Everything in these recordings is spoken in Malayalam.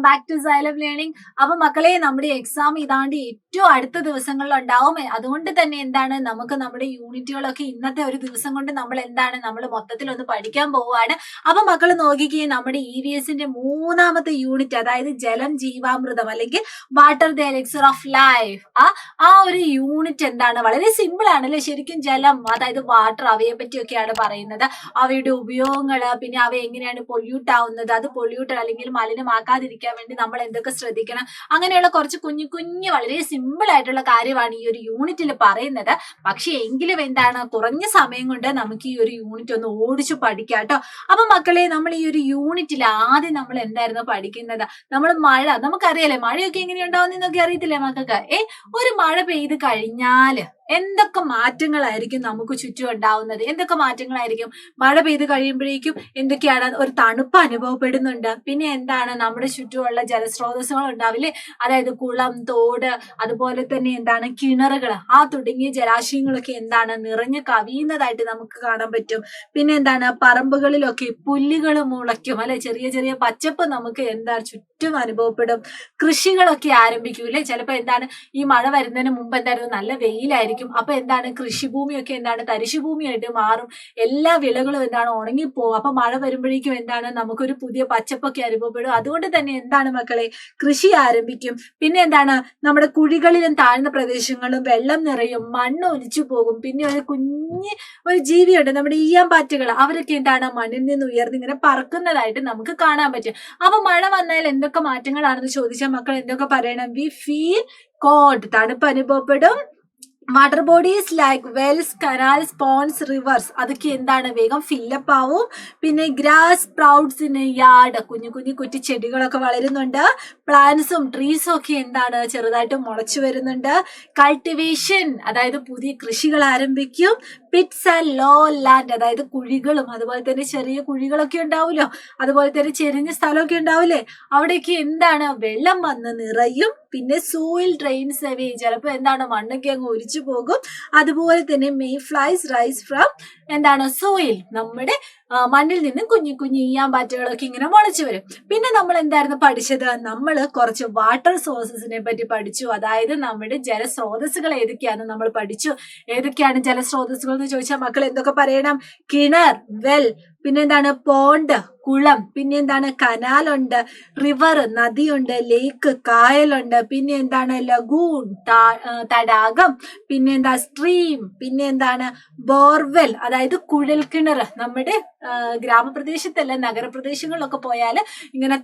Back to xylem learning. അപ്പൊ മക്കളെ, നമ്മുടെ എക്സാം ഇതാണ്ട് ഏറ്റവും അടുത്ത ദിവസങ്ങളിൽ ഉണ്ടാവും. അതുകൊണ്ട് തന്നെ എന്താണ്, നമുക്ക് നമ്മുടെ യൂണിറ്റുകളൊക്കെ ഇന്നത്തെ ഒരു ദിവസം കൊണ്ട് നമ്മൾ മൊത്തത്തിൽ ഒന്ന് പഠിക്കാൻ പോവുകയാണ്. അപ്പൊ മക്കൾ നോക്കിക്കേ, നമ്മുടെ EVSന്റെ മൂന്നാമത്തെ യൂണിറ്റ്, അതായത് ജലം ജീവാമൃതം അല്ലെങ്കിൽ water the elixir of life, ആ ഒരു യൂണിറ്റ് എന്താണ്, വളരെ സിമ്പിൾ ആണല്ലേ. ശരിക്കും ജലം, അതായത് വാട്ടർ, അവയെ പറ്റിയൊക്കെയാണ് പറയുന്നത്. അവയുടെ ഉപയോഗങ്ങള്, പിന്നെ അവ എങ്ങനെയാണ് പൊല്യൂട്ട് ആവുന്നത്, അത് പൊല്യൂട്ട് അല്ലെങ്കിൽ മലിനമാക്കാതിരിക്കാൻ വേണ്ടി നമ്മൾ എന്തൊക്കെ ശ്രദ്ധിക്കണം, അങ്ങനെയുള്ള കുറച്ച് കുഞ്ഞു കുഞ്ഞു വളരെ സിമ്പിൾ ആയിട്ടുള്ള കാര്യമാണ് ഈ ഒരു യൂണിറ്റിൽ പറയുന്നത്. പക്ഷെ എങ്കിലും എന്താണ്, കുറഞ്ഞ സമയം കൊണ്ട് നമുക്ക് ഈ ഒരു യൂണിറ്റ് ഒന്ന് ഓടിച്ചു പഠിക്കാം കേട്ടോ. അപ്പൊ മക്കളെ, നമ്മൾ ഈ ഒരു യൂണിറ്റിൽ ആദ്യം നമ്മൾ എന്തായിരുന്നു പഠിക്കുന്നത്, നമ്മൾ മഴ, നമുക്കറിയാലേ മഴയൊക്കെ എങ്ങനെയുണ്ടാവുന്നൊക്കെ അറിയത്തില്ലേ മക്കൾക്ക്. ഒരു മഴ പെയ്ത് കഴിഞ്ഞാല് എന്തൊക്കെ മാറ്റങ്ങളായിരിക്കും നമുക്ക് ചുറ്റും ഉണ്ടാവുന്നത്, എന്തൊക്കെ മാറ്റങ്ങളായിരിക്കും. മഴ പെയ്ത് കഴിയുമ്പോഴേക്കും എന്തൊക്കെയാണ്, ഒരു തണുപ്പ് അനുഭവപ്പെടുന്നുണ്ട്. പിന്നെ എന്താണ്, നമ്മുടെ ചുറ്റുമുള്ള ജലസ്രോതസ്സുകൾ ഉണ്ടാവില്ലേ, അതായത് കുളം, തോട്, അതുപോലെ തന്നെ എന്താണ് കിണറുകൾ, തുടങ്ങിയ ജലാശയങ്ങളൊക്കെ എന്താണ് നിറഞ്ഞു കവിയുന്നതായിട്ട് നമുക്ക് കാണാൻ പറ്റും. പിന്നെ എന്താണ്, പറമ്പുകളിലൊക്കെ പുല്ലുകൾ മുളയ്ക്കും അല്ലെ, ചെറിയ ചെറിയ പച്ചപ്പ് നമുക്ക് എന്താണ് ചുറ്റും അനുഭവപ്പെടും. കൃഷികളൊക്കെ ആരംഭിക്കും അല്ലെ. ചിലപ്പോ എന്താണ്, ഈ മഴ വരുന്നതിന് മുമ്പ് എന്തായിരുന്നു, നല്ല വെയിലായിരിക്കും. അപ്പൊ എന്താണ്, കൃഷിഭൂമിയൊക്കെ എന്താണ് തരിശുഭൂമിയായിട്ട് മാറും. എല്ലാ വിളകളും എന്താണ് ഉണങ്ങിപ്പോവും. അപ്പൊ മഴ വരുമ്പോഴേക്കും എന്താണ്, നമുക്കൊരു പുതിയ പച്ചപ്പൊക്കെ അനുഭവപ്പെടും. അതുകൊണ്ട് തന്നെ എന്താണ് മക്കളെ, കൃഷി ആരംഭിക്കും. പിന്നെ എന്താണ്, നമ്മുടെ കുഴികളിലും താഴ്ന്ന പ്രദേശങ്ങളിലും വെള്ളം നിറയും, മണ്ണ് ഒലിച്ചു പോകും. പിന്നെ ഒരു ജീവിയുണ്ട്, നമ്മുടെ ഈയാമ്പാറ്റകൾ, അവരൊക്കെ എന്താണ് മണ്ണിൽ നിന്ന് ഉയർന്ന് ഇങ്ങനെ പറക്കുന്നതായിട്ട് നമുക്ക് കാണാൻ പറ്റും. അപ്പൊ മഴ വന്നാൽ എന്തൊക്കെ മാറ്റങ്ങളാണെന്ന് ചോദിച്ചാൽ മക്കൾ എന്തൊക്കെ പറയണം, വി ഫീൽ കോൾഡ്, തണുപ്പ് അനുഭവപ്പെടും. Water bodies like wells, canals, ponds, rivers, അതൊക്കെ എന്താണ് വേഗം ഫില്ലപ്പ് ആവും. പിന്നെ ഗ്രാസ് സ്പ്രൗട്ട്സ് ഇൻ യാർഡ്, കുഞ്ഞു കുഞ്ഞു കുറ്റി ചെടികളൊക്കെ വളരുന്നുണ്ട്. പ്ലാന്റ്സും ട്രീസും ഒക്കെ എന്താണ് ചെറുതായിട്ട് മുളച്ചു വരുന്നുണ്ട്. കൾട്ടിവേഷൻ, അതായത് പുതിയ കൃഷികൾ ആരംഭിക്കും. പിറ്റ്സ് ആൻഡ് ലോ ലാൻഡ്, അതായത് കുഴികളും അതുപോലെ തന്നെ ചെറിയ കുഴികളൊക്കെ ഉണ്ടാവുമല്ലോ, അതുപോലെ തന്നെ ചെരിഞ്ഞ സ്ഥലമൊക്കെ ഉണ്ടാവില്ലേ, അവിടേക്ക് എന്താണ് വെള്ളം വന്ന് നിറയും. പിന്നെ സോയിൽ ഡ്രെയിൻസ് അവേ, ചിലപ്പോൾ എന്താണ് മണ്ണൊക്കെ അങ്ങ് ഒലിച്ചു പോകും. അതുപോലെ തന്നെ മെയ് ഫ്ലൈസ് റൈസ് ഫ്രം എന്താണ് സോയിൽ, നമ്മുടെ മണ്ണിൽ നിന്ന് കുഞ്ഞു കുഞ്ഞു ഈയാമ്പാറ്റകളൊക്കെ ഇങ്ങനെ മുളച്ചു വരും. പിന്നെ നമ്മൾ എന്തായിരുന്നു പഠിച്ചത്, നമ്മൾ കുറച്ച് വാട്ടർ സോഴ്സസിനെ പറ്റി പഠിച്ചു. അതായത് നമ്മുടെ ജലസ്രോതസ്സുകൾ ഏതൊക്കെയാണെന്ന് നമ്മൾ പഠിച്ചു. ഏതൊക്കെയാണ് ജലസ്രോതസ്സുകൾ എന്ന് ചോദിച്ചാൽ മക്കൾ എന്തൊക്കെ പറയണം, കിണർ, വെൽ, പിന്നെ എന്താണ് പോണ്ട്, കുളം, പിന്നെ എന്താണ് കനാലുണ്ട്, റിവർ, നദിയുണ്ട്, ലേക്ക്, കായലുണ്ട്, പിന്നെ എന്താണ് ലഗൂൺ, തടാകം, പിന്നെ എന്താ സ്ട്രീം, പിന്നെ എന്താണ് ബോർവെൽ, അതായത് കുഴൽ കിണർ. നമ്മുടെ ഗ്രാമപ്രദേശത്തല്ല, നഗരപ്രദേശങ്ങളിലൊക്കെ പോയാൽ ഇങ്ങനെ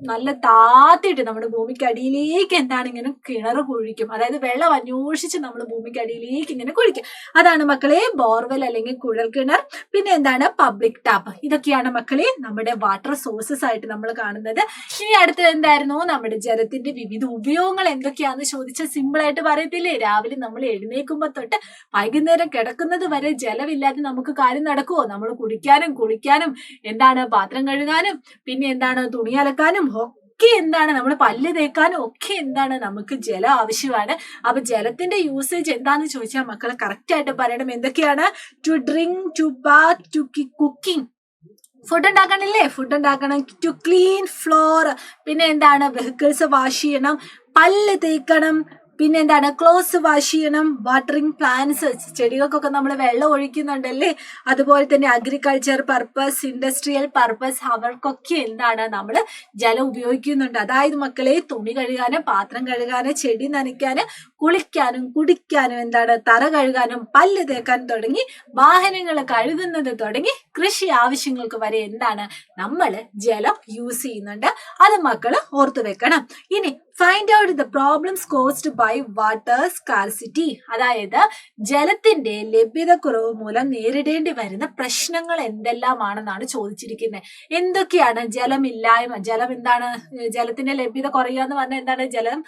നല്ല താത്തിയിട്ട് നമ്മുടെ ഭൂമിക്ക് അടിയിലേക്ക് എന്താണ് ഇങ്ങനെ കിണർ കുഴിക്കും. അതായത് വെള്ളം അന്വേഷിച്ച് നമ്മൾ ഭൂമിക്ക് അടിയിലേക്ക് ഇങ്ങനെ കുഴിക്കും. അതാണ് മക്കളെ ബോർവെൽ അല്ലെങ്കിൽ കുഴൽ കിണർ. പിന്നെ എന്താണ് പബ്ലിക് ടാപ്പ്. ഇതൊക്കെയാണ് മക്കളെ നമ്മുടെ വാട്ടർ സോഴ്സസ് ആയിട്ട് നമ്മൾ കാണുന്നത്. ഇനി അടുത്തത് എന്തായിരുന്നു, നമ്മുടെ ജലത്തിന്റെ വിവിധ ഉപയോഗങ്ങൾ എന്തൊക്കെയാന്ന് ചോദിച്ചാൽ സിമ്പിൾ ആയിട്ട് പറയത്തില്ലേ, രാവിലെ നമ്മൾ എഴുന്നേൽക്കുമ്പോൾ തൊട്ട് വൈകുന്നേരം കിടക്കുന്നത് വരെ ജലമില്ലാതെ നമുക്ക് കാര്യം നടക്കുമോ? നമ്മൾ കുടിക്കാനും കുളിക്കാനും എന്താണ് പാത്രം കഴുകാനും പിന്നെ എന്താണ് തുണി അലക്കാനും ഒക്കെ എന്താണ് നമ്മൾ പല്ല് തേക്കാനും ഒക്കെ എന്താണ് നമുക്ക് ജലം ആവശ്യമാണ്. അപ്പൊ ജലത്തിന്റെ യൂസേജ് എന്താന്ന് ചോദിച്ചാൽ മക്കളെ കറക്റ്റ് ആയിട്ട് പറയണം. എന്തൊക്കെയാണ്? To drink, to bath, to cooking, food ഉണ്ടാക്കണല്ലേ, ഫുഡ് ഉണ്ടാക്കണം. ടു ക്ലീൻ ഫ്ലോർ, പിന്നെ എന്താണ് വെഹിക്കിൾസ് വാഷ് ചെയ്യണം, പല്ല് തേക്കണം, പിന്നെ എന്താണ് ക്ലോത്ത്സ് വാഷ് ചെയ്യണം. വാട്ടറിങ് പ്ലാന്റ്സ്, ചെടികൾക്കൊക്കെ നമ്മൾ വെള്ളം ഒഴിക്കുന്നുണ്ടല്ലേ. അതുപോലെ തന്നെ അഗ്രികൾച്ചർ പർപ്പസ്, ഇൻഡസ്ട്രിയൽ പർപ്പസ്, അവർക്കൊക്കെ എന്താണ് നമ്മൾ ജലം ഉപയോഗിക്കുന്നുണ്ട്. അതായത് മക്കളെ തുണി കഴുകാനും പാത്രം കഴുകാനും ചെടി നനയ്ക്കാനും കുളിക്കാനും കുടിക്കാനും എന്താണ് തറ കഴുകാനും പല്ല് തേക്കാൻ തുടങ്ങി വാഹനങ്ങൾ കഴുകുന്നത് തുടങ്ങി കൃഷി ആവശ്യങ്ങൾക്ക് വരെ എന്താണ് നമ്മൾ ജലം യൂസ് ചെയ്യുന്നുണ്ട്. അത് മക്കൾ ഓർത്തു വെക്കണം. ഇനി find out the problems caused by water scarcity, അതായത് ജലത്തിന്റെ ലഭ്യതക്കുറവ് മൂലം നേരിടേണ്ടി വരുന്ന പ്രശ്നങ്ങൾ എന്തെല്ലാമാണെന്നാണ് ചോദിച്ചിരിക്കുന്നത്. എന്തൊക്കെയാണ് ജലമില്ലായ്മ, ജലം എന്താണ്, ജലത്തിന്റെ ലഭ്യത കുറയുക എന്ന് പറഞ്ഞാൽ എന്താണ്, ജലം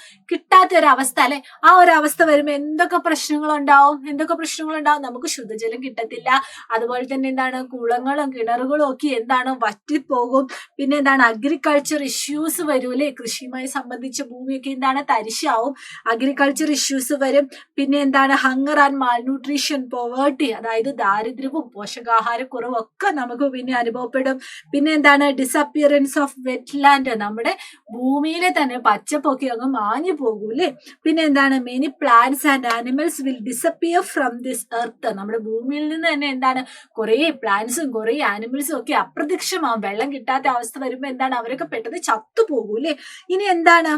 കിട്ടാത്ത ഒരു അവസ്ഥ അല്ലെ. ആ ഒരു അവസ്ഥ വരുമ്പോൾ എന്തൊക്കെ പ്രശ്നങ്ങളുണ്ടാവും, നമുക്ക് ശുദ്ധജലം കിട്ടത്തില്ല. അതുപോലെ തന്നെ എന്താണ് കുളങ്ങളും കിണറുകളും ഒക്കെ എന്താണ് വറ്റിപ്പോകും. പിന്നെ എന്താണ് അഗ്രികൾച്ചർ ഇഷ്യൂസ് വരും അല്ലെ. കൃഷിയുമായി സംബന്ധിച്ച ഭൂമിയൊക്കെ എന്താണ് തരിശാവും, അഗ്രികൾച്ചർ ഇഷ്യൂസ് വരും. പിന്നെ എന്താണ് ഹങ്ങർ ആൻഡ് മാൽന്യൂട്രീഷൻ, പോവേർട്ടി, അതായത് ദാരിദ്ര്യവും പോഷകാഹാരക്കുറവും ഒക്കെ നമുക്ക് പിന്നെ അനുഭവപ്പെടും. പിന്നെ എന്താണ് ഡിസപ്പിയറൻസ് ഓഫ് വെറ്റ്ലാൻഡ്, നമ്മുടെ ഭൂമിയിലെ തന്നെ പച്ചപ്പൊക്കെ അങ്ങ് മാഞ്ഞു പോകൂല്ലേ. പിന്നെ എന്താണ് many plants and animals will disappear from this earth, നമ്മുടെ ഭൂമിയിൽ നിന്ന് തന്നെ എന്താണ് കുറെ പ്ലാന്റ്സും കുറെ ആനിമൽസും ഒക്കെ അപ്രത്യക്ഷമാവും. വെള്ളം കിട്ടാത്ത അവസ്ഥ വരുമ്പോ എന്താണ് അവരൊക്കെ പെട്ടെന്ന് ചത്തുപോകൂല്ലേ. ഇനി എന്താണ്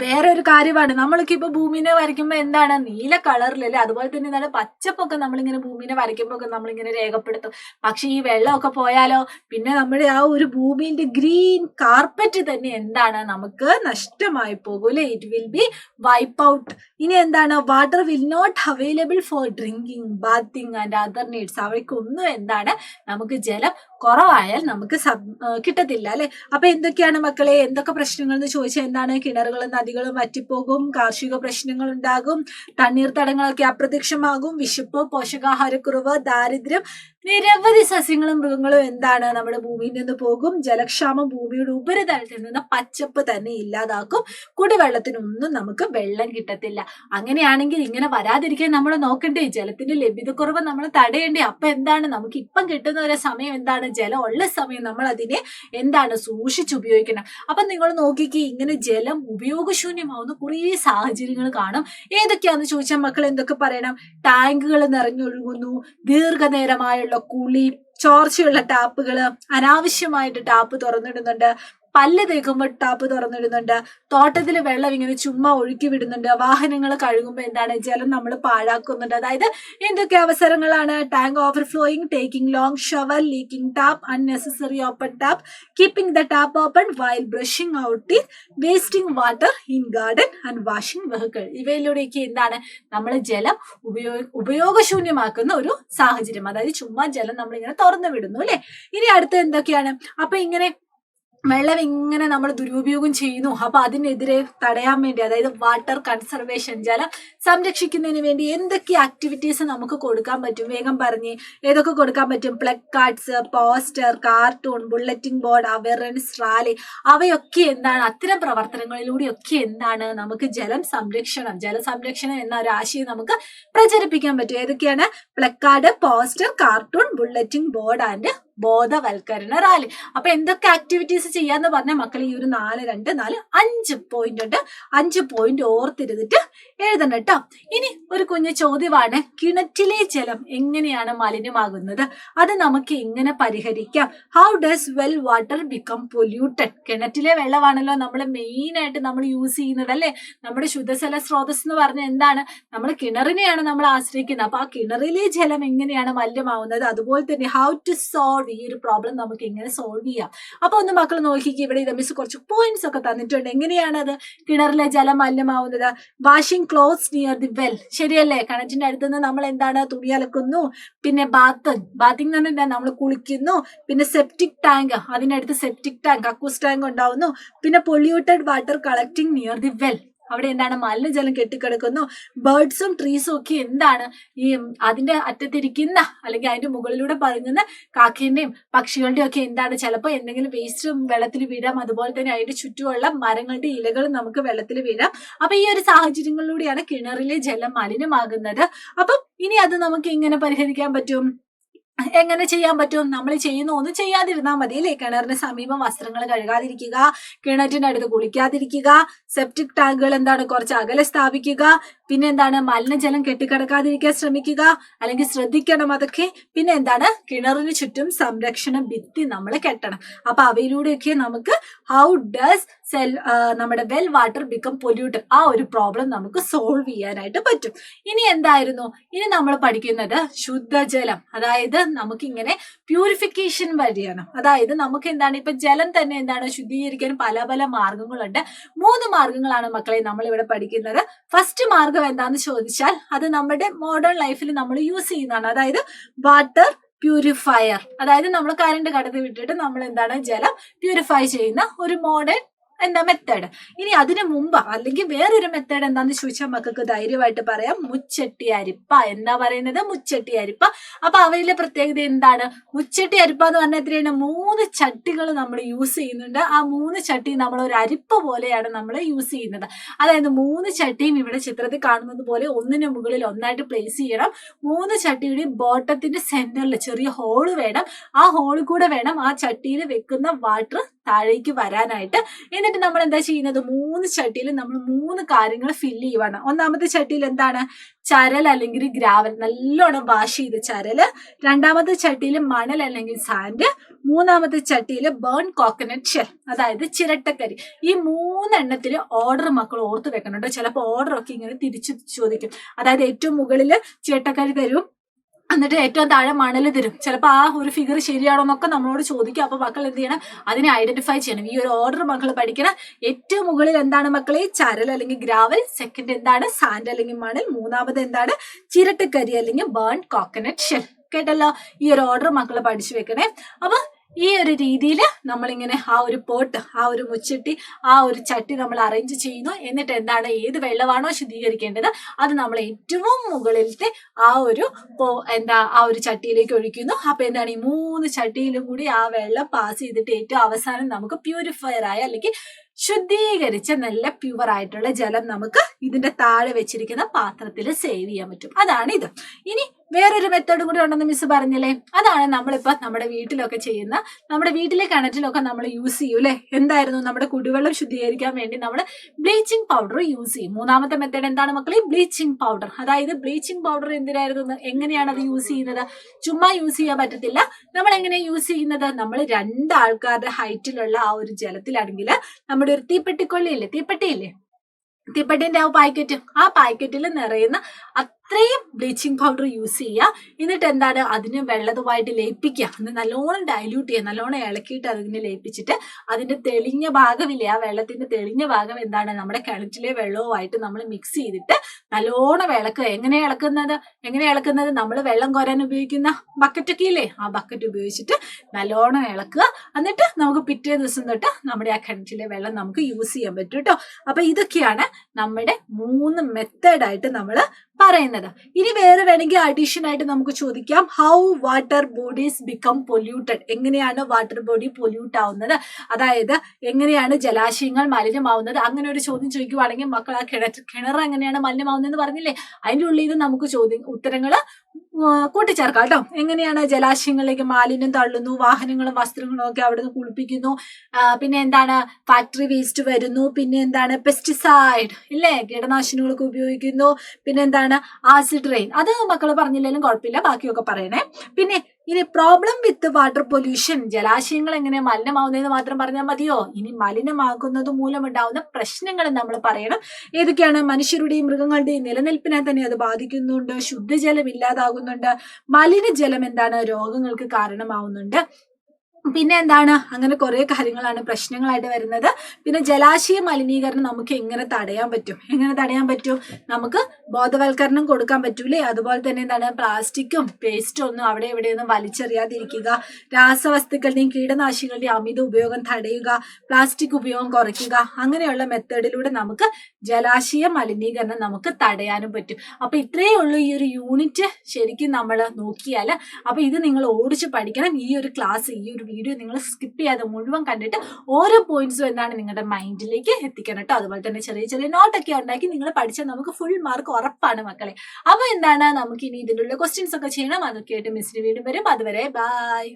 വേറെ ഒരു കാര്യമാണ്, നമ്മൾക്ക് ഇപ്പൊ ഭൂമിനെ വരയ്ക്കുമ്പോ എന്താണ് നീല കളറിലല്ലേ, അതുപോലെ തന്നെ എന്താണ് പച്ചപ്പൊക്കെ നമ്മളിങ്ങനെ ഭൂമിനെ വരയ്ക്കുമ്പോ ഒക്കെ നമ്മളിങ്ങനെ രേഖപ്പെടുത്തും. പക്ഷെ ഈ വെള്ളമൊക്കെ പോയാലോ പിന്നെ നമ്മുടെ ആ ഒരു ഭൂമിന്റെ ഗ്രീൻ കാർപ്പറ്റ് തന്നെ എന്താണ് നമുക്ക് നഷ്ടമായി പോകും അല്ലെ. It will be wipe out. ഇനി എന്താണ് water will not available for drinking, bathing and other needs, അവയ്ക്കൊന്നും എന്താണ് നമുക്ക് ജലം കുറവായാൽ നമുക്ക് കിട്ടത്തില്ല അല്ലെ. അപ്പൊ എന്തൊക്കെയാണ് മക്കളെ, എന്തൊക്കെ പ്രശ്നങ്ങൾ എന്ന് ചോദിച്ചാൽ എന്താണ് കിണറുകളും നദികളും വറ്റിപ്പോകും, കാർഷിക പ്രശ്നങ്ങൾ ഉണ്ടാകും, തണ്ണീർത്തടങ്ങളൊക്കെ അപ്രത്യക്ഷമാകും, വിശപ്പ്, പോഷകാഹാരക്കുറവ്, ദാരിദ്ര്യം, നിരവധി സസ്യങ്ങളും മൃഗങ്ങളും എന്താണ് നമ്മുടെ ഭൂമിയിൽ നിന്ന് പോകും. ജലക്ഷാമം ഭൂമിയുടെ ഉപരിതലത്തിൽ നിന്ന് പച്ചപ്പ് തന്നെ ഇല്ലാതാക്കും. കുടിവെള്ളത്തിനൊന്നും നമുക്ക് വെള്ളം കിട്ടത്തില്ല. അങ്ങനെയാണെങ്കിൽ ഇങ്ങനെ വരാതിരിക്കാൻ നമ്മൾ നോക്കണ്ടേ, ജലത്തിന്റെ ലഭ്യതക്കുറവ് നമ്മൾ തടയണ്ടേ. അപ്പൊ എന്താണ് നമുക്ക് ഇപ്പം കിട്ടുന്ന ഒരു സമയം എന്താണ്, ജലം ഉള്ള സമയം നമ്മൾ അതിനെ എന്താണ് സൂക്ഷിച്ചുപയോഗിക്കണം. അപ്പൊ നിങ്ങൾ നോക്കിക്കേ, ഇങ്ങനെ ജലം ഉപയോഗശൂന്യമാവുന്ന കുറേ സാഹചര്യങ്ങൾ കാണും. ഏതൊക്കെയാന്ന് ചോദിച്ചാൽ മക്കൾ എന്തൊക്കെ പറയണം, ടാങ്കുകൾ നിറഞ്ഞൊഴുകുന്നു, ദീർഘനേരമായുള്ള കുളി, ചോർച്ചയുള്ള ടാപ്പുകള്, അനാവശ്യമായിട്ട് ടാപ്പ് തുറന്നിടുന്നുണ്ട്, പല്ല് തേക്കുമ്പോൾ ടാപ്പ് തുറന്നിടുന്നുണ്ട്, തോട്ടത്തിൽ വെള്ളം ഇങ്ങനെ ചുമ്മാ ഒഴുക്കി വിടുന്നുണ്ട്, വാഹനങ്ങൾ കഴുകുമ്പോൾ എന്താണ് ജലം നമ്മൾ പാഴാക്കുന്നുണ്ട്. അതായത് എന്തൊക്കെ അവസരങ്ങളാണ്, tank overflowing, taking long shower, leaking tap, unnecessary open tap, keeping the tap open while brushing out teeth, wasting water in garden and washing vehicle. ഇവയിലൂടെയൊക്കെ എന്താണ് നമ്മൾ ജലം ഉപയോഗശൂന്യമാക്കുന്ന ഒരു സാഹചര്യം. അതായത് ചുമ്മാ ജലം നമ്മളിങ്ങനെ തുറന്നു വിടുന്നു അല്ലെ. ഇനി അടുത്ത എന്തൊക്കെയാണ്, അപ്പൊ ഇങ്ങനെ വെള്ളം ഇങ്ങനെ നമ്മൾ ദുരുപയോഗം ചെയ്യുന്നു. അപ്പൊ അതിനെതിരെ തടയാൻ വേണ്ടി, അതായത് വാട്ടർ കൺസർവേഷൻ, ജലം സംരക്ഷിക്കുന്നതിന് വേണ്ടി എന്തൊക്കെ ആക്ടിവിറ്റീസ് നമുക്ക് കൊടുക്കാൻ പറ്റും, വേഗം പറഞ്ഞ് ഏതൊക്കെ കൊടുക്കാൻ പറ്റും. Plug cards, poster, cartoon, bulletin board, awareness rally, അവയൊക്കെ എന്താണ് അത്തരം പ്രവർത്തനങ്ങളിലൂടെയൊക്കെ എന്താണ് നമുക്ക് ജലസംരക്ഷണം എന്ന ഒരു ആശയം നമുക്ക് പ്രചരിപ്പിക്കാൻ പറ്റും. ഏതൊക്കെയാണ്, plug card, poster, cartoon, bulletin board and ബോധവൽക്കരണ റാലി. അപ്പൊ എന്തൊക്കെ ആക്ടിവിറ്റീസ് ചെയ്യാന്ന് പറഞ്ഞ മക്കൾ ഈ ഒരു 5 പോയിന്റ് ഉണ്ട്. 5 പോയിന്റ് ഓർത്തിരുന്നിട്ട് എഴുതണം കേട്ടോ. ഇനി ഒരു കുഞ്ഞു ചോദ്യമാണ്, കിണറ്റിലെ ജലം എങ്ങനെയാണ് മലിനമാകുന്നത്, അത് നമുക്ക് എങ്ങനെ പരിഹരിക്കാം? How does well water become polluted? കിണറ്റിലെ വെള്ളമാണല്ലോ നമ്മൾ മെയിൻ ആയിട്ട് നമ്മൾ യൂസ് ചെയ്യുന്നത് അല്ലെ. നമ്മുടെ ശുദ്ധജല സ്രോതസ് എന്ന് പറഞ്ഞ എന്താണ്, നമ്മൾ കിണറിനെയാണ് നമ്മൾ ആശ്രയിക്കുന്നത്. അപ്പൊ ആ കിണറിലെ ജലം എങ്ങനെയാണ് മലിനമാവുന്നത്, അതുപോലെ തന്നെ ഹൗ ടു സോൾവ്, ഈ ഒരു പ്രോബ്ലം നമുക്ക് എങ്ങനെ സോൾവ് ചെയ്യാം. അപ്പൊ ഒന്ന് മക്കൾ നോക്കിക്ക്, ഇവിടെ മിസ് കുറച്ച് പോയിന്റ്സ് ഒക്കെ തന്നിട്ടുണ്ട്. എങ്ങനെയാണത് കിണറിലെ ജലം മലിനമാവുന്നത്? Washing clothes near the well, ശരിയല്ലേ. കിണറ്റിന്റെ അടുത്തുനിന്ന് നമ്മൾ എന്താണ് തുണി അലക്കുന്നു. പിന്നെ ബാത്തിങ് എന്ന് പറഞ്ഞാൽ എന്താ, നമ്മൾ കുളിക്കുന്നു. പിന്നെ സെപ്റ്റിക് ടാങ്ക്, അതിനടുത്ത് സെപ്റ്റിക് ടാങ്ക്, കക്കൂസ് ടാങ്ക് ഉണ്ടാവുന്നു. പിന്നെ polluted water collecting near the well, അവിടെ എന്താണ് മലിനജലം കെട്ടിക്കിടക്കുന്നു. ബേർഡ്സും ട്രീസും ഒക്കെ എന്താണ് ഈ അതിന്റെ അറ്റത്തിരിക്കുന്ന അല്ലെങ്കിൽ അതിന്റെ മുകളിലൂടെ പറങ്ങുന്ന കാക്കേന്റെയും പക്ഷികളുടെയും ഒക്കെ എന്താണ് ചിലപ്പോൾ എന്തെങ്കിലും വേസ്റ്റ് വെള്ളത്തിൽ വീഴാം. അതുപോലെ തന്നെ അതിന്റെ ചുറ്റുമുള്ള മരങ്ങളുടെ ഇലകളും നമുക്ക് വെള്ളത്തിൽ വീഴാം. അപ്പൊ ഈ ഒരു സാഹചര്യങ്ങളിലൂടെയാണ് കിണറിലെ ജലം മലിനമാകുന്നത്. അപ്പം ഇനി അത് നമുക്ക് എങ്ങനെ പരിഹരിക്കാൻ പറ്റും, എങ്ങനെ ചെയ്യാൻ പറ്റും? നമ്മൾ ചെയ്യുന്ന ഒന്നും ചെയ്യാതിരുന്നാൽ മതി അല്ലേ. കിണറിന് സമീപം വസ്ത്രങ്ങൾ കഴുകാതിരിക്കുക, കിണറ്റിന്റെ അടുത്ത് കുളിക്കാതിരിക്കുക, സെപ്റ്റിക് ടാങ്കുകൾ എന്താണ് കുറച്ച് അകലെ സ്ഥാപിക്കുക, പിന്നെ എന്താണ് മലിനജലം കെട്ടിക്കിടക്കാതിരിക്കാൻ ശ്രമിക്കുക, അല്ലെങ്കിൽ ശ്രദ്ധിക്കണം അതൊക്കെ. പിന്നെ എന്താണ് കിണറിന് ചുറ്റും സംരക്ഷണ ഭിത്തി നമ്മൾ കെട്ടണം. അപ്പൊ അവയിലൂടെയൊക്കെ നമുക്ക് ഹൗ ഡസ് നമ്മുടെ വെൽ വാട്ടർ ബിക്കം പൊല്യൂട്ടഡ്, ആ ഒരു പ്രോബ്ലം നമുക്ക് സോൾവ് ചെയ്യാനായിട്ട് പറ്റും. ഇനി എന്തായിരുന്നു, ഇനി നമ്മൾ പഠിക്കുന്നത് ശുദ്ധജലം, അതായത് നമുക്കിങ്ങനെ പ്യൂരിഫിക്കേഷൻ വഴിയാണ്. അതായത് നമുക്ക് എന്താണ് ഇപ്പൊ ജലം തന്നെ എന്താണ് ശുദ്ധീകരിക്കാൻ പല പല മാർഗങ്ങളുണ്ട്. 3 മാർഗങ്ങളാണ് മക്കളെ നമ്മൾ ഇവിടെ പഠിക്കുന്നത്. ഫസ്റ്റ് മാർഗം എന്താന്ന് ചോദിച്ചാൽ അത് നമ്മുടെ മോഡേൺ ലൈഫിൽ നമ്മൾ യൂസ് ചെയ്യുന്നതാണ്. അതായത് വാട്ടർ പ്യൂരിഫയർ, അതായത് നമ്മൾ കറണ്ട് കടത്തി വിട്ടിട്ട് നമ്മൾ എന്താണ് ജലം പ്യൂരിഫൈ ചെയ്യുന്ന ഒരു മോഡേൺ എന്താ മെത്തേഡ്. ഇനി അതിനു മുമ്പ് അല്ലെങ്കിൽ വേറൊരു മെത്തേഡ് എന്താന്ന് ചോദിച്ചാൽ മക്കൾക്ക് ധൈര്യമായിട്ട് പറയാം, മുച്ചട്ടി അരിപ്പ. എന്താ പറയുന്നത്? മുച്ചട്ടി അരിപ്പ. അപ്പൊ അവയിലെ പ്രത്യേകത എന്താണ്? മുച്ചട്ടി അരിപ്പ എന്ന് പറഞ്ഞാൽ എത്രയാണ്? 3 ചട്ടികൾ നമ്മൾ യൂസ് ചെയ്യുന്നുണ്ട്. ആ 3 ചട്ടി നമ്മൾ ഒരു അരിപ്പ പോലെയാണ് നമ്മൾ യൂസ് ചെയ്യുന്നത്. അതായത് 3 ചട്ടിയും ഇവിടെ ചിത്രത്തിൽ കാണുന്നത് പോലെ ഒന്നിനു മുകളിൽ ഒന്നായിട്ട് പ്ലേസ് ചെയ്യണം. 3 ചട്ടിയുടെയും ബോട്ടത്തിന്റെ സെന്ററിൽ ചെറിയ ഹോള് വേണം. ആ ഹോളിൽ കൂടെ വേണം ആ ചട്ടിയിൽ വെക്കുന്ന വാട്ടർ താഴേക്ക് വരാനായിട്ട്. എന്നിട്ട് നമ്മൾ എന്താ ചെയ്യുന്നത്? 3 ചട്ടിയിൽ നമ്മൾ 3 കാര്യങ്ങൾ ഫില്ല് ചെയ്യുവാണ്. ഒന്നാമത്തെ ചട്ടിയിൽ എന്താണ്? ചരൽ അല്ലെങ്കിൽ ഗ്രാവൽ, നല്ലോണം വാഷ് ചെയ്ത ചരല്. രണ്ടാമത്തെ ചട്ടിയിൽ മണൽ അല്ലെങ്കിൽ സാൻഡ്. മൂന്നാമത്തെ ചട്ടിയിൽ ബേൺ കോക്കനട്ട് ഷെൽ, അതായത് ചിരട്ടക്കരി. ഈ 3 എണ്ണത്തിൽ ഓർഡർ മക്കൾ ഓർത്ത് വെക്കണം. ചിലപ്പോൾ ഓർഡർ ഒക്കെ ഇങ്ങനെ തിരിച്ചു ചോദിക്കും. അതായത് ഏറ്റവും മുകളിൽ ചിരട്ടക്കരി തരും, എന്നിട്ട് ഏറ്റവും താഴെ മണൽ തരും. ചിലപ്പോൾ ആ ഒരു ഫിഗർ ശരിയാണോ എന്നൊക്കെ നമ്മളോട് ചോദിക്കും. അപ്പൊ മക്കൾ എന്ത് ചെയ്യണം? അതിനെ ഐഡന്റിഫൈ ചെയ്യണം. ഈ ഒരു ഓർഡർ മക്കൾ പഠിക്കണം. ഏറ്റവും മുകളിൽ എന്താണ് മക്കളെ? ചരൽ അല്ലെങ്കിൽ ഗ്രാവൽ. സെക്കൻഡ് എന്താണ്? സാൻഡ് അല്ലെങ്കിൽ മണൽ. മൂന്നാമത് എന്താണ്? ചിരട്ടക്കരി അല്ലെങ്കിൽ ബേൺ കോക്കനട്ട് ഷെൽ. കേട്ടല്ലോ? ഈ ഒരു ഓർഡർ മക്കൾ പഠിച്ചു വെക്കണേ. അപ്പൊ ഈ ഒരു രീതിയിൽ നമ്മളിങ്ങനെ ആ ഒരു പോട്ട്, ആ ഒരു മുച്ചട്ടി, ആ ഒരു ചട്ടി നമ്മൾ അറേഞ്ച് ചെയ്യുന്നു. എന്നിട്ട് എന്താണ്? ഏത് വെള്ളമാണോ ശുദ്ധീകരിക്കേണ്ടത് അത് നമ്മൾ ഏറ്റവും മുകളിലത്തെ ആ ഒരു ആ ഒരു ചട്ടിയിലേക്ക് ഒഴിക്കുന്നു. അപ്പൊ എന്താണ്? ഈ 3 ചട്ടിയിലും കൂടി ആ വെള്ളം പാസ് ചെയ്തിട്ട് ഏറ്റവും അവസാനം നമുക്ക് പ്യൂരിഫയർ ആയ അല്ലെങ്കിൽ ശുദ്ധീകരിച്ച നല്ല പ്യുവർ ആയിട്ടുള്ള ജലം നമുക്ക് ഇതിന്റെ താഴെ വെച്ചിരിക്കുന്ന പാത്രത്തിൽ സേവ് ചെയ്യാൻ പറ്റും. അതാണ് ഇത്. ഇനി വേറൊരു മെത്തേഡ് കൂടി ഉണ്ടെന്ന് മിസ് പറഞ്ഞില്ലേ? അതാണ് നമ്മളിപ്പോ നമ്മുടെ വീട്ടിലൊക്കെ ചെയ്യുന്ന, നമ്മുടെ വീട്ടിലെ കിണറ്റിലൊക്കെ നമ്മൾ യൂസ് ചെയ്യും അല്ലെ? എന്തായിരുന്നു? നമ്മുടെ കുടിവെള്ളം ശുദ്ധീകരിക്കാൻ വേണ്ടി നമ്മൾ ബ്ലീച്ചിങ് പൗഡർ യൂസ് ചെയ്യും. മൂന്നാമത്തെ മെത്തേഡ് എന്താണ് മക്കളെ? Bleaching powder. അതായത് ബ്ലീച്ചിങ് പൗഡർ എന്തിനായിരുന്നു? എങ്ങനെയാണ് അത് യൂസ് ചെയ്യുന്നത്? ചുമ്മാ യൂസ് ചെയ്യാൻ പറ്റത്തില്ല. നമ്മൾ എങ്ങനെയാണ് യൂസ് ചെയ്യുന്നത്? നമ്മൾ 2 ആൾക്കാരുടെ ഹൈറ്റിലുള്ള ആ ഒരു ജലത്തിലാണെങ്കിൽ നമ്മുടെ ഒരു തീപ്പെട്ടിക്കൊള്ളിയില്ലേ, തീപ്പെട്ടിന്റെ ആ പാക്കറ്റിൽ നിറയുന്ന അത്രയും ബ്ലീച്ചിങ് പൗഡർ യൂസ് ചെയ്യുക. എന്നിട്ട് എന്താണ്? അതിന് വെള്ളതുമായിട്ട് ലയിപ്പിക്കുക. അത് നല്ലോണം ഡൈല്യൂട്ട് ചെയ്യുക. നല്ലോണം ഇളക്കിയിട്ട് അതിനെ ലയിപ്പിച്ചിട്ട് അതിന്റെ തെളിഞ്ഞ ഭാഗമില്ലേ, ആ വെള്ളത്തിന്റെ തെളിഞ്ഞ ഭാഗം എന്താണ്? നമ്മുടെ കിണറ്റിലെ വെള്ളവുമായിട്ട് നമ്മൾ മിക്സ് ചെയ്തിട്ട് നല്ലോണം ഇളക്കുക. എങ്ങനെ ഇളക്കുന്നത്? നമ്മൾ വെള്ളം കോരാൻ ഉപയോഗിക്കുന്ന ബക്കറ്റൊക്കെ ഇല്ലേ, ആ ബക്കറ്റ് ഉപയോഗിച്ചിട്ട് നല്ലോണം ഇളക്കുക. എന്നിട്ട് നമുക്ക് പിറ്റേ ദിവസം തൊട്ട് നമ്മുടെ ആ കിണറ്റിലെ വെള്ളം നമുക്ക് യൂസ് ചെയ്യാൻ പറ്റും കേട്ടോ. അപ്പൊ ഇതൊക്കെയാണ് നമ്മുടെ 3 മെത്തേഡായിട്ട് നമ്മൾ പറയുന്നത്. ഇനി വേറെ വേണമെങ്കിൽ അഡീഷൻ ആയിട്ട് നമുക്ക് ചോദിക്കാം, how water bodies become polluted. എങ്ങനെയാണ് വാട്ടർ ബോഡി പൊല്യൂട്ട് ആവുന്നത്? അതായത് എങ്ങനെയാണ് ജലാശയങ്ങൾ മലിനമാവുന്നത്? അങ്ങനെ ഒരു ചോദ്യം ചോദിക്കുവാണെങ്കിൽ മക്കൾ ആ കിണർ എങ്ങനെയാണ് മലിനമാവുന്നതെന്ന് പറഞ്ഞില്ലേ, അതിൻ്റെ ഉള്ളിൽ നമുക്ക് ഉത്തരങ്ങൾ കൂട്ടിച്ചേർക്കാം കേട്ടോ. എങ്ങനെയാണ് ജലാശയങ്ങളിലേക്ക് മാലിന്യം തള്ളുന്നു, വാഹനങ്ങളും വസ്ത്രങ്ങളും ഒക്കെ അവിടെ നിന്ന് കുളിപ്പിക്കുന്നു, പിന്നെ എന്താണ് ഫാക്ടറി വേസ്റ്റ് വരുന്നു, പിന്നെ എന്താണ് പെസ്റ്റിസൈഡ് ഇല്ലേ, കീടനാശിനികളൊക്കെ ഉപയോഗിക്കുന്നു, പിന്നെ എന്താണ് ആസിഡ് റെയിൻ. അത് മക്കൾ പറഞ്ഞില്ലെങ്കിലും കുഴപ്പമില്ല, ബാക്കിയൊക്കെ പറയണേ. പിന്നെ ഇനി പ്രോബ്ലം വിത്ത് വാട്ടർ പൊല്യൂഷൻ, ജലാശയങ്ങൾ എങ്ങനെ മലിനമാവുന്നതെന്ന് മാത്രം പറഞ്ഞാൽ മതിയോ? ഇനി മലിനമാകുന്നത് മൂലമുണ്ടാവുന്ന പ്രശ്നങ്ങൾ നമ്മൾ പറയണം. ഏതൊക്കെയാണ്? മനുഷ്യരുടെയും മൃഗങ്ങളുടെയും നിലനിൽപ്പിനെ തന്നെ അത് ബാധിക്കുന്നുണ്ട്, ശുദ്ധജലം ഇല്ലാതാകുന്നുണ്ട്, മലിനജലം എന്താണ് രോഗങ്ങൾക്ക് കാരണമാവുന്നുണ്ട്, പിന്നെ എന്താണ്, അങ്ങനെ കുറെ കാര്യങ്ങളാണ് പ്രശ്നങ്ങളായിട്ട് വരുന്നത്. പിന്നെ ജലാശയ മലിനീകരണം നമുക്ക് എങ്ങനെ തടയാൻ പറ്റും? നമുക്ക് ബോധവൽക്കരണം കൊടുക്കാൻ പറ്റൂലേ? അതുപോലെ തന്നെ എന്താണ്, പ്ലാസ്റ്റിക്കും പേസ്റ്റും ഒന്നും അവിടെ എവിടെയൊന്നും വലിച്ചെറിയാതിരിക്കുക, രാസവസ്തുക്കളുടെയും കീടനാശികളുടെയും അമിത ഉപയോഗം തടയുക, പ്ലാസ്റ്റിക് ഉപയോഗം കുറയ്ക്കുക. അങ്ങനെയുള്ള മെത്തേഡിലൂടെ നമുക്ക് ജലാശയ മലിനീകരണം നമുക്ക് തടയാനും പറ്റും. അപ്പൊ ഇത്രയേ ഉള്ളൂ ഈ ഒരു യൂണിറ്റ് ശരിക്കും നമ്മൾ നോക്കിയാൽ. അപ്പൊ ഇത് നിങ്ങൾ ഓടിച്ച് പഠിക്കണം. ഈ ഒരു ക്ലാസ്, ഈ ഒരു വീഡിയോ നിങ്ങൾ സ്കിപ്പ് ചെയ്യാതെ മുഴുവൻ കണ്ടിട്ട് ഓരോ പോയിന്റ്സും എന്താണ് നിങ്ങളുടെ മൈൻഡിലേക്ക് എത്തിക്കണം കേട്ടോ. അതുപോലെ തന്നെ ചെറിയ ചെറിയ നോട്ടൊക്കെ ഉണ്ടാക്കി നിങ്ങൾ പഠിച്ചാൽ നമുക്ക് ഫുൾ മാർക്ക് ഉറപ്പാണ് മക്കളെ. അപ്പൊ എന്താണ്, നമുക്ക് ഇനി ഇതിൻ്റെ ഉള്ള ക്വസ്റ്റ്യൻസ് ഒക്കെ ചെയ്യണം. അതൊക്കെ ആയിട്ട് മിസ്സിന് വീണ്ടും വരും. അതുവരെ ബൈ.